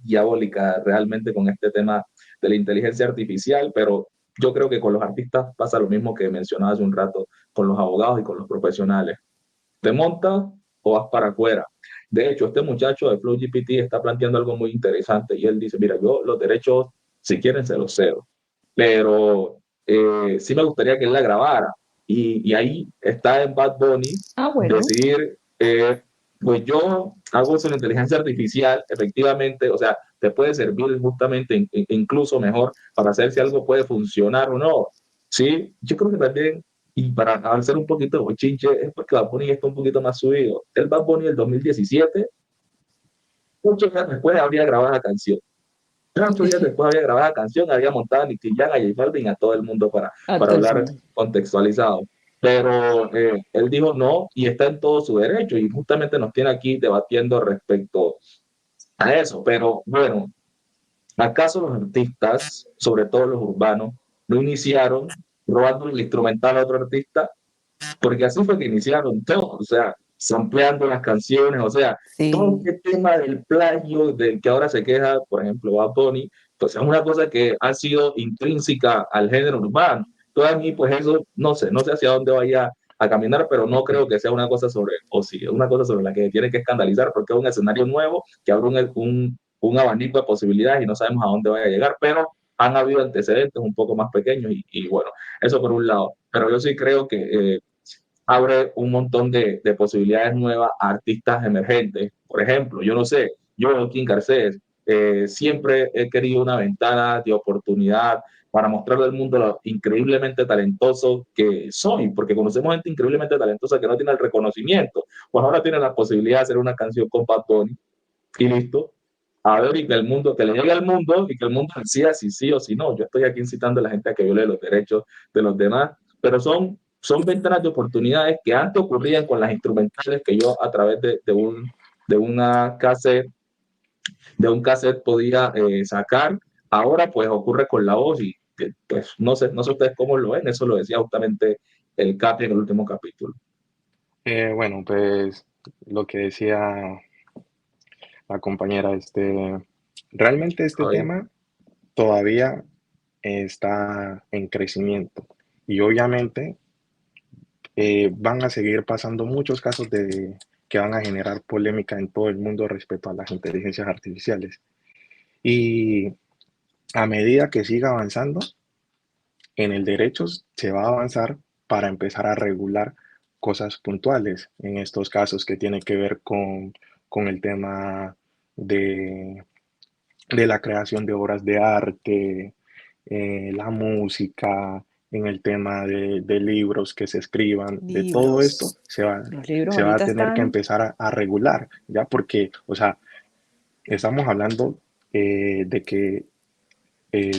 diabólicas realmente con este tema de la inteligencia artificial, pero yo creo que con los artistas pasa lo mismo que mencionaba hace un rato, con los abogados y con los profesionales. ¿Te montas o vas para afuera? De hecho, este muchacho de Flow GPT está planteando algo muy interesante y él dice, mira, yo los derechos, si quieren, se los cedo, pero sí me gustaría que él la grabara. Y ahí está en Bad Bunny bueno. decidir, pues yo hago eso en inteligencia artificial, efectivamente, o sea, te puede servir justamente incluso mejor para saber si algo puede funcionar o no. Sí, yo creo que también, y para avanzar un poquito de bochinche, es porque Bad Bunny está un poquito más subido. El Bad Bunny del 2017, muchos días después habría grabado la canción. Muchos días después había grabado la canción, había montado a Nicky Jam, a J Balvin, a todo el mundo A para todo el hablar fondo. contextualizado. Pero él dijo no y está en todo su derecho y justamente nos tiene aquí debatiendo respecto a eso. Pero bueno, ¿acaso los artistas, sobre todo los urbanos, no iniciaron robando el instrumental a otro artista? Porque así fue que iniciaron todo, o sea, sampleando las canciones, o sea, todo Sí, este tema del plagio del que ahora se queja, por ejemplo, Bad Bunny, pues es una cosa que ha sido intrínseca al género urbano. Todo a mí, pues eso, no sé hacia dónde vaya a caminar, pero no creo que sea una cosa o sí, es una cosa sobre la que tiene que escandalizar porque es un escenario nuevo que abre un abanico de posibilidades y no sabemos a dónde vaya a llegar, pero han habido antecedentes un poco más pequeños y bueno, eso por un lado. Pero yo sí creo que abre un montón de posibilidades nuevas a artistas emergentes. Por ejemplo, yo no sé, yo, Kim Garcés, siempre he querido una ventana de oportunidad para mostrarle al mundo lo increíblemente talentoso que soy, porque conocemos gente increíblemente talentosa que no tiene el reconocimiento. Pues ahora tiene la posibilidad de hacer una canción con Bad Bunny y listo. A ver, y que el mundo, que le llegue al mundo y que el mundo decida si sí o si no. Yo estoy aquí incitando a la gente a que viole los derechos de los demás, pero son ventanas de oportunidades que antes ocurrían con las instrumentales que yo a través de una cassette, de un cassette podía sacar. Ahora pues ocurre con la voz y pues no sé ustedes cómo lo ven, eso lo decía justamente el Capi en el último capítulo. Bueno, pues lo que decía la compañera, realmente este Oye, tema todavía está en crecimiento y obviamente van a seguir pasando muchos casos que van a generar polémica en todo el mundo respecto a las inteligencias artificiales. Y a medida que siga avanzando, en el derecho se va a avanzar para empezar a regular cosas puntuales en estos casos que tiene que ver con el tema de, de la creación de obras de arte, la música, en el tema de libros que se escriban, de todo esto Libros. Los libros se va a ahorita tener que están, empezar a regular, ¿ya? Porque, o sea, estamos hablando de que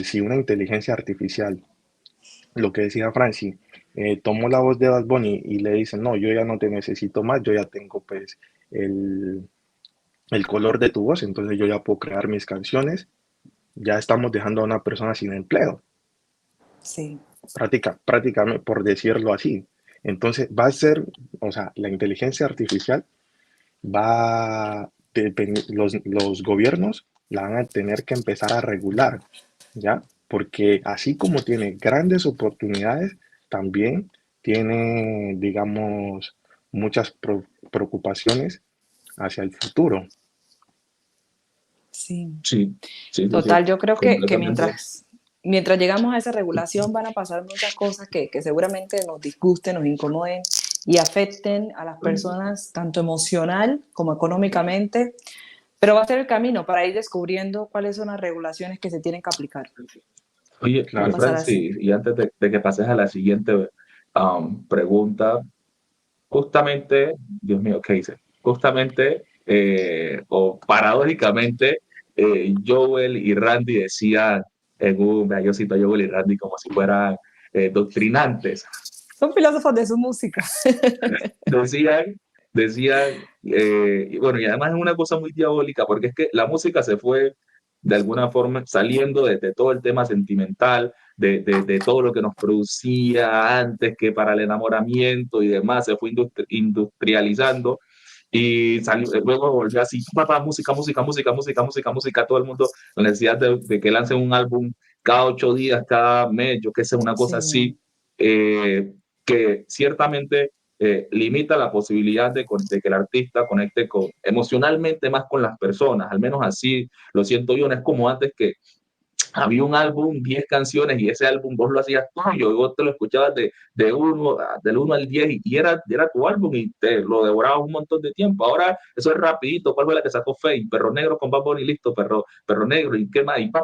si una inteligencia artificial, lo que decía Franci, tomó la voz de Bad Bunny y le dicen, no, yo ya no te necesito más, yo ya tengo pues el, el color de tu voz, entonces yo ya puedo crear mis canciones, ya estamos dejando a una persona sin empleo, sí, prácticamente por decirlo así. Entonces va a ser, o sea, la inteligencia artificial va, los gobiernos la van a tener que empezar a regular, ¿ya? Porque así como tiene grandes oportunidades, también tiene, digamos, muchas preocupaciones hacia el futuro. sí. sí, sí, sí, sí, Total, yo creo que completamente. mientras llegamos a esa regulación van a pasar muchas cosas que seguramente nos disgusten, nos incomoden y afecten a las personas tanto emocional como económicamente, pero va a ser el camino para ir descubriendo cuáles son las regulaciones que se tienen que aplicar. Oye, Va a Claro. pasar así. Francis, y antes de que pases a la siguiente pregunta, justamente, Dios mío, ¿qué hice? Justamente, o paradójicamente, Joel y Randy decían yo cito a Joel y Randy como si fueran doctrinantes. Son filósofos de su música. Decían, y bueno, y además es una cosa muy diabólica, porque es que la música se fue de alguna forma saliendo de todo el tema sentimental, de todo lo que nos producía antes que para el enamoramiento y demás, se fue industrializando y luego volvió así, papá, música, música, música, música, música, música, todo el mundo, la necesidad de que lancen un álbum cada 8 días, cada mes, yo qué sé, una cosa Sí, así, que ciertamente limita la posibilidad de que el artista conecte emocionalmente más con las personas, al menos así lo siento yo, no es como antes que había un álbum, 10 canciones y ese álbum vos lo hacías tuyo y vos te lo escuchabas del 1 al 10 y era tu álbum y te lo devorabas un montón de tiempo. Ahora eso es rapidito. ¿Cuál fue la que sacó Faye? Perro Negro con Bad Bunny, listo, perro Negro y qué más y pa.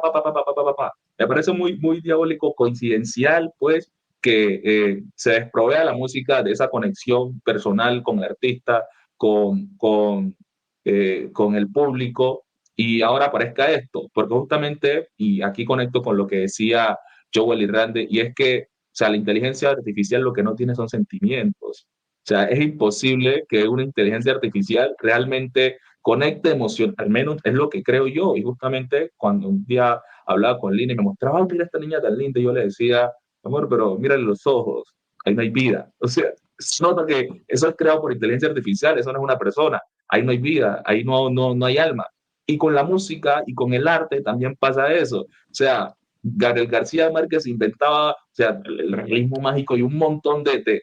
Me parece muy, muy diabólico, coincidencial, pues, que se desprovea la música de esa conexión personal con el artista, con el público y ahora aparezca esto, porque justamente, y aquí conecto con lo que decía Joel y Randy, y es que, o sea, la inteligencia artificial lo que no tiene son sentimientos. O sea, es imposible que una inteligencia artificial realmente conecte emoción, al menos es lo que creo yo. Y justamente cuando un día hablaba con Lina y me mostraba, oh, mira esta niña tan linda, y yo le decía, amor, pero mírale los ojos, ahí no hay vida. O sea, se nota que eso es creado por inteligencia artificial, eso no es una persona, ahí no hay vida, ahí no hay alma. Y con la música y con el arte también pasa eso. O sea, Gabriel García Márquez inventaba, o sea, el realismo mágico y un montón de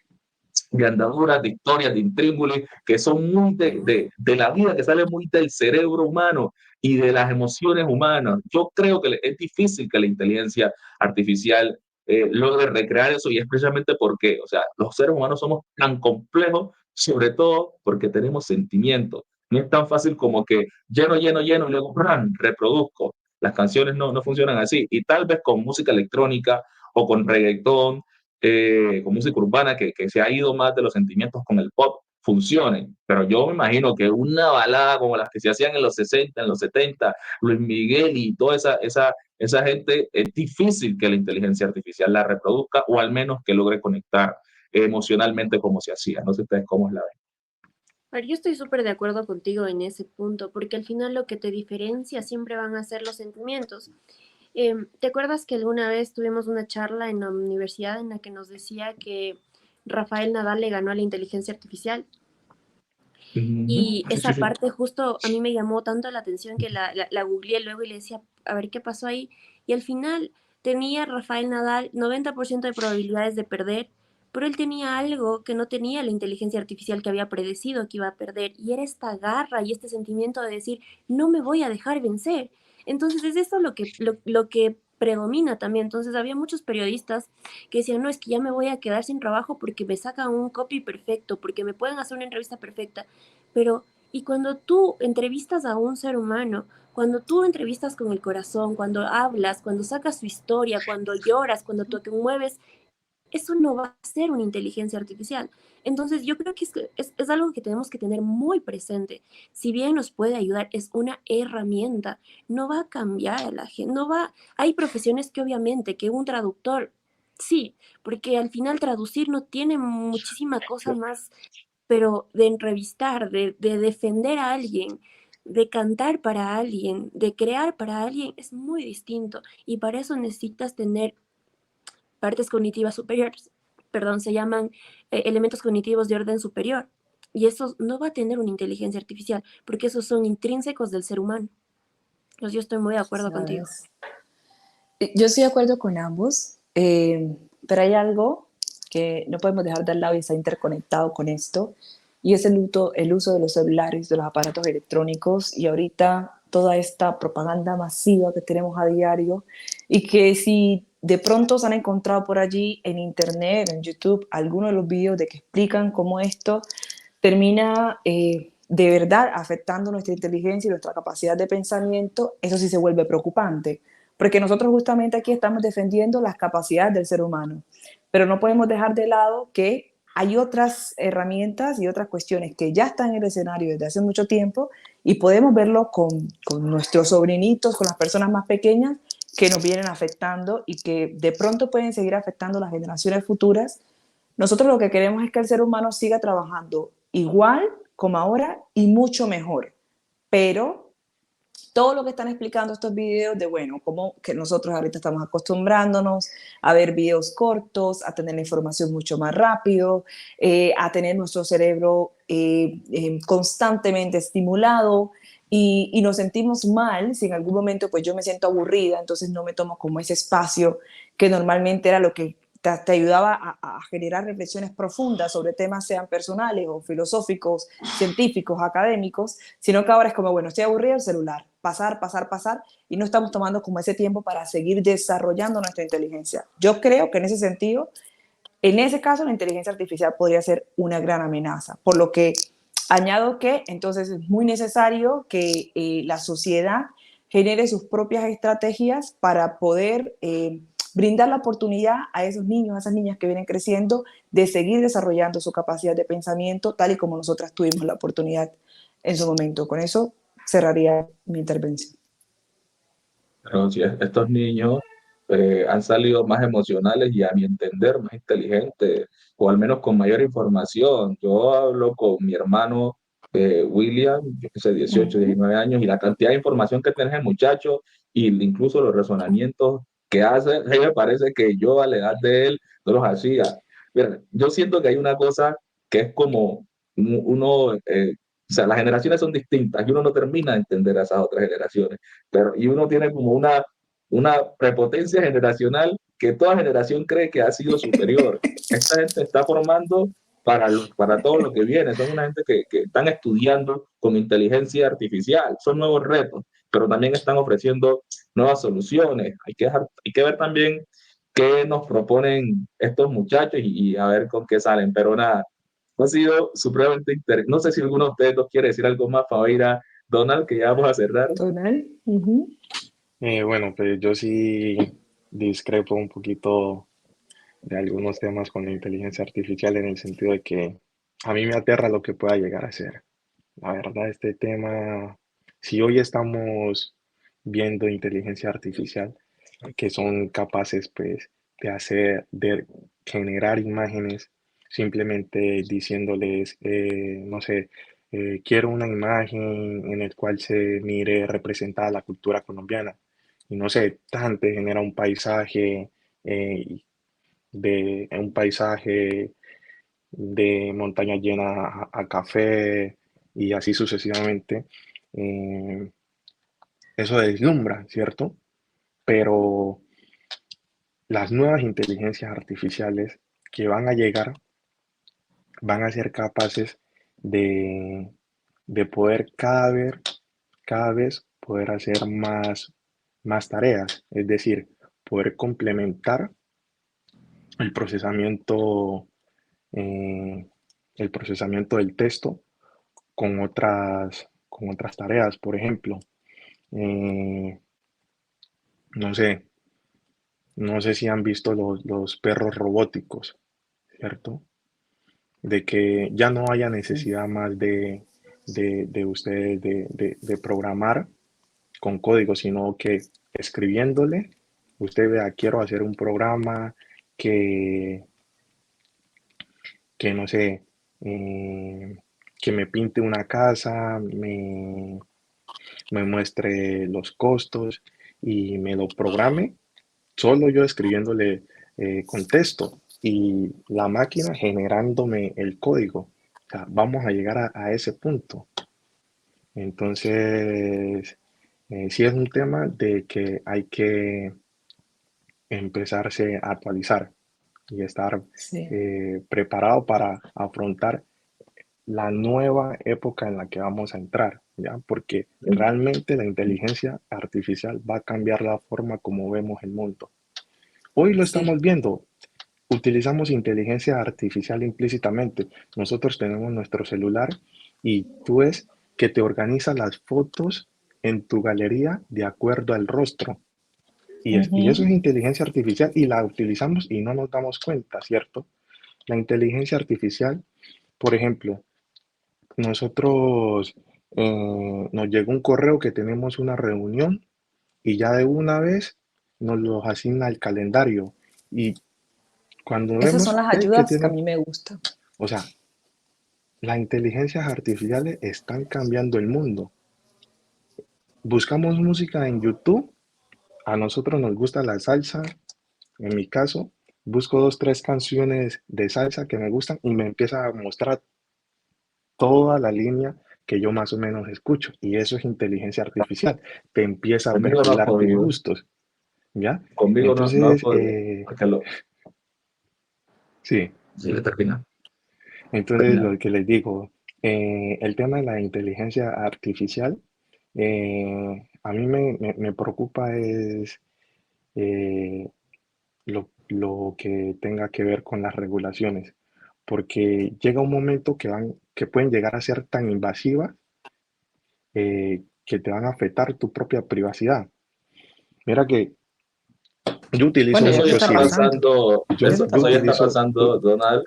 de andaduras, de historias, de intríngulis, que son muy de la vida, que sale muy del cerebro humano y de las emociones humanas. Yo creo que es difícil que la inteligencia artificial logre recrear eso, y es precisamente porque, o sea, los seres humanos somos tan complejos, sobre todo porque tenemos sentimientos. No es tan fácil como que lleno, lleno, lleno y luego ¡bran! Reproduzco. Las canciones no funcionan así. Y tal vez con música electrónica o con reggaetón, con música urbana, que se ha ido más de los sentimientos con el pop, funcionen. Pero yo me imagino que una balada como las que se hacían en los 60, en los 70, Luis Miguel y toda esa gente, es difícil que la inteligencia artificial la reproduzca, o al menos que logre conectar emocionalmente como se hacía. No sé ustedes cómo es la ven. A ver, yo estoy súper de acuerdo contigo en ese punto, porque al final lo que te diferencia siempre van a ser los sentimientos. ¿Te acuerdas que alguna vez tuvimos una charla en la universidad en la que nos decía que Rafael Nadal le ganó a la inteligencia artificial? Y Sí, sí, esa sí. parte justo a mí me llamó tanto la atención que la googleé luego y le decía, a ver qué pasó ahí. Y al final tenía Rafael Nadal 90% de probabilidades de perder, pero él tenía algo que no tenía la inteligencia artificial que había predecido que iba a perder, y era esta garra y este sentimiento de decir, no me voy a dejar vencer. Entonces es eso lo que predomina también. Entonces había muchos periodistas que decían, no, es que ya me voy a quedar sin trabajo porque me sacan un copy perfecto, porque me pueden hacer una entrevista perfecta. Pero, y cuando tú entrevistas a un ser humano, cuando tú entrevistas con el corazón, cuando hablas, cuando sacas su historia, cuando lloras, cuando tú te mueves, eso no va a ser una inteligencia artificial. Entonces, yo creo que es algo que tenemos que tener muy presente. Si bien nos puede ayudar, es una herramienta. No va a cambiar a la gente. No va, hay profesiones que obviamente, que un traductor, sí, porque al final traducir no tiene muchísima cosa más, pero de entrevistar, de defender a alguien, de cantar para alguien, de crear para alguien, es muy distinto. Y para eso necesitas tener partes cognitivas superiores, perdón, se llaman elementos cognitivos de orden superior. Y eso no va a tener una inteligencia artificial, porque esos son intrínsecos del ser humano. Entonces yo estoy muy de acuerdo contigo. ¿Sabes? Yo estoy de acuerdo con ambos, pero hay algo que no podemos dejar de lado y está interconectado con esto, y es el uso de los celulares, de los aparatos electrónicos, y ahorita toda esta propaganda masiva que tenemos a diario, y que si de pronto se han encontrado por allí en internet, en YouTube, algunos de los videos de que explican cómo esto termina de verdad afectando nuestra inteligencia y nuestra capacidad de pensamiento, eso sí se vuelve preocupante, porque nosotros justamente aquí estamos defendiendo las capacidades del ser humano, pero no podemos dejar de lado que hay otras herramientas y otras cuestiones que ya están en el escenario desde hace mucho tiempo, y podemos verlo con nuestros sobrinitos, con las personas más pequeñas, que nos vienen afectando y que de pronto pueden seguir afectando las generaciones futuras. Nosotros lo que queremos es que el ser humano siga trabajando igual como ahora y mucho mejor, pero todo lo que están explicando estos videos de, bueno, como que nosotros ahorita estamos acostumbrándonos a ver videos cortos, a tener la información mucho más rápido, a tener nuestro cerebro constantemente estimulado, y nos sentimos mal si en algún momento pues yo me siento aburrida, entonces no me tomo como ese espacio que normalmente era lo que te ayudaba a generar reflexiones profundas sobre temas, sean personales o filosóficos, científicos, académicos, sino que ahora es como, bueno, estoy aburrido del celular, pasar, pasar, pasar, y no estamos tomando como ese tiempo para seguir desarrollando nuestra inteligencia. Yo creo que en ese sentido, en ese caso, la inteligencia artificial podría ser una gran amenaza, por lo que añado que entonces es muy necesario que la sociedad genere sus propias estrategias para poder brindar la oportunidad a esos niños, a esas niñas que vienen creciendo, de seguir desarrollando su capacidad de pensamiento, tal y como nosotras tuvimos la oportunidad en su momento. Con eso cerraría mi intervención. Pero si estos niños han salido más emocionales y, a mi entender, más inteligentes, o al menos con mayor información. Yo hablo con mi hermano William, yo que sé, 18, 19 años, y la cantidad de información que tiene el muchacho, y incluso los razonamientos que hace, a mí me parece que yo a la edad de él no los hacía. Mira, yo siento que hay una cosa que es como uno, o sea, las generaciones son distintas y uno no termina de entender a esas otras generaciones, pero y uno tiene como una prepotencia generacional que toda generación cree que ha sido superior. Esta gente está formando para todo lo que viene. Son una gente que están estudiando con inteligencia artificial. Son nuevos retos, pero también están ofreciendo nuevas soluciones. Hay que ver también qué nos proponen estos muchachos y a ver con qué salen. Pero nada, ha sido supremamente interesante. No sé si alguno de ustedes dos quiere decir algo más, Fabiira, Donald, que ya vamos a cerrar. Tonal. Ujú. Bueno, pues yo sí discrepo un poquito de algunos temas con la inteligencia artificial en el sentido de que a mí me aterra lo que pueda llegar a ser. La verdad, este tema, si hoy estamos viendo inteligencia artificial que son capaces pues de generar imágenes simplemente diciéndoles, no sé, quiero una imagen en el cual se mire representada la cultura colombiana y no sé, tan te genera un paisaje de montaña llena a café y así sucesivamente. eh, Eso deslumbra, ¿cierto? Pero las nuevas inteligencias artificiales que van a llegar van a ser capaces de, de poder cada vez poder hacer más tareas, es decir, poder complementar el procesamiento, eh, el procesamiento del texto con otras tareas. Por ejemplo, eh, no sé, no sé si han visto los perros robóticos, ¿cierto? De que ya no haya necesidad más de ustedes de programar con código, sino que escribiéndole, usted vea, quiero hacer un programa que, que no sé, eh, que me pinte una casa, me muestre los costos y me lo programe solo yo escribiéndole con texto y la máquina generándome el código. O sea, vamos a llegar a ese punto. Entonces, sí es un tema de que hay que empezarse a actualizar y estar Sí. preparado para afrontar la nueva época en la que vamos a entrar, ¿ya? Porque realmente la inteligencia artificial va a cambiar la forma como vemos el mundo. Hoy lo Sí. estamos viendo, utilizamos inteligencia artificial implícitamente. Nosotros tenemos nuestro celular y tú ves que te organiza las fotos en tu galería de acuerdo al rostro. Y eso es Ujú. inteligencia artificial y la utilizamos y no nos damos cuenta, ¿cierto? La inteligencia artificial, por ejemplo, nosotros nos llegó un correo que tenemos una reunión y ya de una vez nos los asigna el calendario. Y cuando Esas son vemos las que ayudas que a tiene, mí me gustan. o sea, las inteligencias artificiales están cambiando el mundo. Buscamos música en YouTube, a nosotros nos gusta la salsa, en mi caso, busco dos, tres canciones de salsa que me gustan y me empieza a mostrar toda la línea que yo más o menos escucho. Y eso es inteligencia artificial. Te empieza a Conmigo no ha perfilar tus podido. gustos, ¿ya? Conmigo no ha Entonces, podido. Porque sí. sí, le termina. Entonces, Termina. lo que les digo, el tema de la inteligencia artificial, a mí me preocupa es lo que tenga que ver con las regulaciones, porque llega un momento que pueden llegar a ser tan invasivas que te van a afectar tu propia privacidad. Mira que yo utilizo Bueno, ya Eso eso ya mucho está está Siri, pasando. pasando, Ya eso está yo eso ya está pasando. utilizo, pasando, Donald,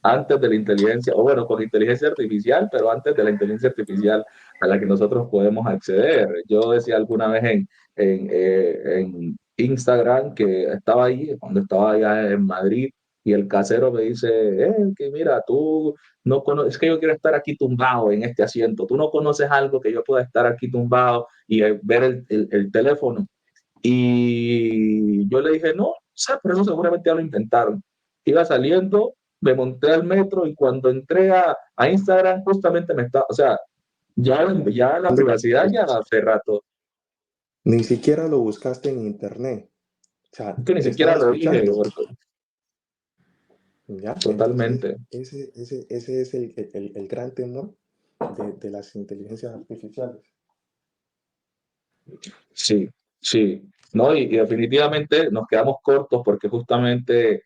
antes de la inteligencia, o bueno, con inteligencia artificial, pero antes de la inteligencia artificial a la que nosotros podemos acceder. Yo decía alguna vez en Instagram que estaba ahí, cuando estaba allá en Madrid, y el casero me dice, que mira, tú no conoces, es que yo quiero estar aquí tumbado en este asiento, tú no conoces algo que yo pueda estar aquí tumbado y ver el teléfono. Y yo le dije, no, o sea, pero eso seguramente ya lo intentaron. Iba saliendo, me monté al metro y cuando entré a Instagram, justamente me estaba, o sea, ya la privacidad ya hace rato, ni siquiera lo buscaste en internet. O sea, que ni estaba siquiera lo dije, escuchando. porque ¿Ya? Entonces, totalmente. ese es el gran temor de las inteligencias artificiales. Sí, sí. No, y definitivamente nos quedamos cortos porque justamente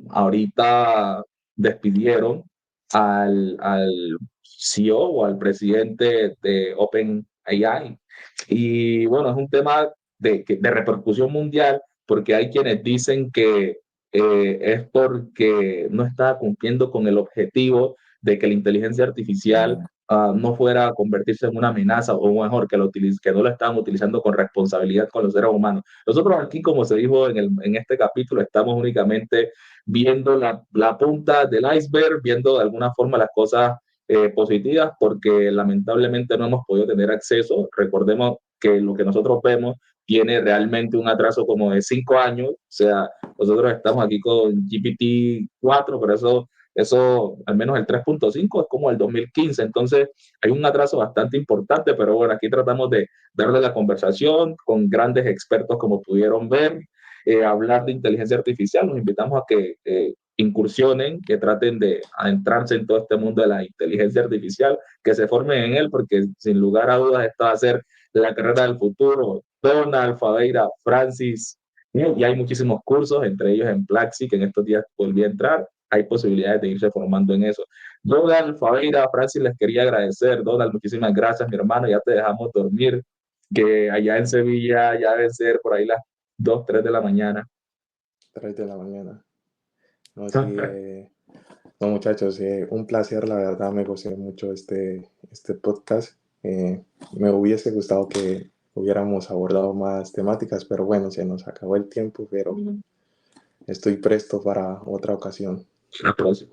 ahorita despidieron al CEO o al presidente de OpenAI. Y bueno, es un tema de repercusión mundial porque hay quienes dicen que es porque no está cumpliendo con el objetivo de que la inteligencia artificial no fuera a convertirse en una amenaza o mejor, que no lo estaban utilizando con responsabilidad con los seres humanos. Nosotros aquí, como se dijo en este capítulo, estamos únicamente viendo la punta del iceberg, viendo de alguna forma las cosas positivas, porque lamentablemente no hemos podido tener acceso. Recordemos que lo que nosotros vemos tiene realmente un atraso como de 5 años, o sea, nosotros estamos aquí con GPT-4, pero eso, al menos el 3.5 es como el 2015, entonces hay un atraso bastante importante, pero bueno, aquí tratamos de darle la conversación con grandes expertos como pudieron ver, hablar de inteligencia artificial, los invitamos a que incursionen, que traten de adentrarse en todo este mundo de la inteligencia artificial, que se formen en él, porque sin lugar a dudas esta va a ser la carrera del futuro. Donald, Faveira, Francis, y hay muchísimos cursos, entre ellos en Plaxi, que en estos días volví a entrar, hay posibilidades de irse formando en eso. Donald, Faveira, Francis, les quería agradecer. Donald, muchísimas gracias, mi hermano. Ya te dejamos dormir, que allá en Sevilla ya deben ser por ahí las 2, 3 de la mañana. 3 de la mañana. No, sí, no, muchachos, un placer, la verdad, me gocé mucho este podcast. Me hubiese gustado que hubiéramos abordado más temáticas, pero bueno, se nos acabó el tiempo, pero estoy presto para otra ocasión.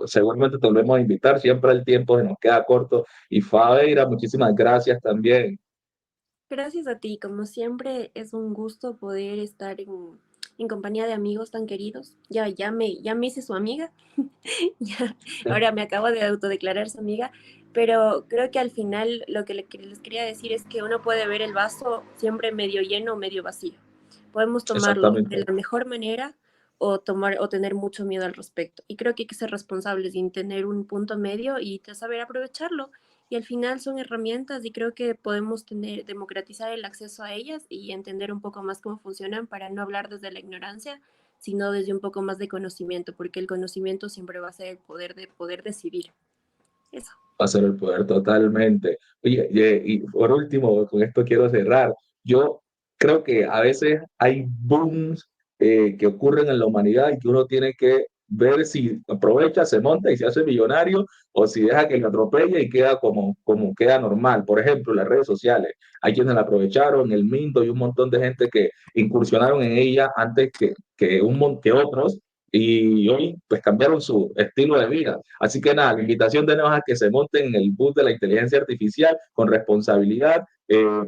Seguramente te volvemos a invitar, siempre el tiempo se nos queda corto. Y Faveira, muchísimas gracias también. Gracias a ti, como siempre es un gusto poder estar en compañía de amigos tan queridos. Ya me hice su amiga, ya, ahora me acabo de autodeclarar su amiga, pero creo que al final lo que les quería decir es que uno puede ver el vaso siempre medio lleno o medio vacío. Podemos tomarlo de Exactamente. la mejor manera o tener mucho miedo al respecto. Y creo que hay que ser responsables y tener un punto medio y saber aprovecharlo. Y al final son herramientas y creo que podemos democratizar el acceso a ellas y entender un poco más cómo funcionan para no hablar desde la ignorancia, sino desde un poco más de conocimiento, porque el conocimiento siempre va a ser el poder de poder decidir. Eso. Va a ser el poder totalmente. Oye, y por último, con esto quiero cerrar. Yo creo que a veces hay booms que ocurren en la humanidad y que uno tiene que ver si aprovecha, se monta y se hace millonario o si deja que lo atropelle y queda como queda normal. Por ejemplo, las redes sociales. Hay quienes la aprovecharon, el Mindo y un montón de gente que incursionaron en ella antes que otros y hoy pues cambiaron su estilo de vida. Así que nada, la invitación tenemos a que se monten en el bus de la inteligencia artificial con responsabilidad,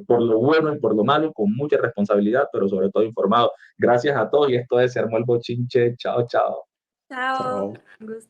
por lo bueno y por lo malo, con mucha responsabilidad, pero sobre todo informado. Gracias a todos y esto es Se Armó el Bochinche. Chao, chao. Chao. Chao. Un gusto.